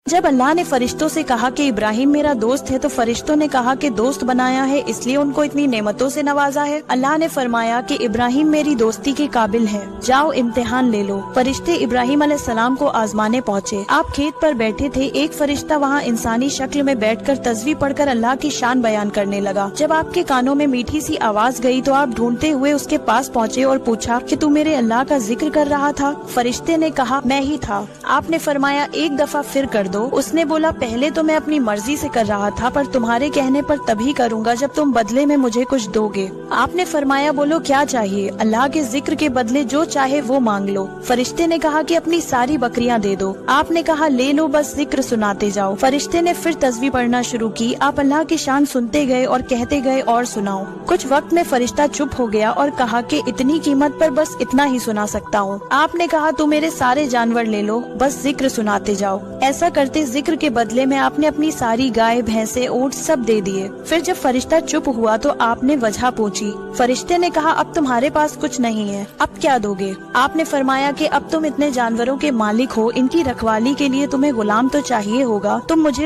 جب اللہ نے فرشتوں سے کہا کہ ابراہیم میرا دوست ہے تو فرشتوں نے کہا کہ دوست بنایا ہے اس لیے ان کو اتنی نعمتوں سے نوازا ہے۔ اللہ نے فرمایا کہ ابراہیم میری دوستی کے قابل ہے، جاؤ امتحان لے لو۔ فرشتے ابراہیم علیہ السلام کو آزمانے پہنچے۔ آپ کھیت پر بیٹھے تھے، ایک فرشتہ وہاں انسانی شکل میں بیٹھ کر تسبیح پڑھ کر اللہ کی شان بیان کرنے لگا۔ جب آپ کے کانوں میں میٹھی سی آواز گئی تو آپ ڈھونڈتے ہوئے اس کے پاس پہنچے اور پوچھا کہ تو میرے اللہ کا ذکر کر رہا تھا؟ فرشتے نے کہا میں ہی تھا۔ آپ نے فرمایا ایک دفعہ پھر کر دو۔ اس نے بولا پہلے تو میں اپنی مرضی سے کر رہا تھا پر تمہارے کہنے پر تبھی کروں گا جب تم بدلے میں مجھے کچھ دو گے۔ آپ نے فرمایا بولو کیا چاہیے؟ اللہ کے ذکر کے بدلے جو چاہے وہ مانگ لو۔ فرشتے نے کہا کہ اپنی ساری بکریاں دے دو۔ آپ نے کہا لے لو، بس ذکر سناتے جاؤ۔ فرشتے نے پھر تسبیح پڑھنا شروع کی۔ آپ اللہ کی شان سنتے گئے اور کہتے گئے اور سناؤ۔ کچھ وقت میں فرشتہ چپ ہو گیا اور کہا کہ اتنی قیمت پر بس اتنا ہی سنا سکتا ہوں۔ آپ نے کہا تو میرے سارے جانور لے لو، بس ذکر سناتے جاؤ۔ ایسا کرتے ذکر کے بدلے میں آپ نے اپنی ساری گائے بھینسیں اونٹ سب دے دیے۔ پھر جب فرشتہ چپ ہوا تو آپ نے وجہ پوچھی۔ فرشتے نے کہا اب تمہارے پاس کچھ نہیں ہے، اب کیا دو گے؟ آپ نے فرمایا کہ اب تم اتنے جانوروں کے مالک ہو، ان کی رکھوالی کے لیے تمہیں غلام تو چاہیے ہوگا، تم مجھے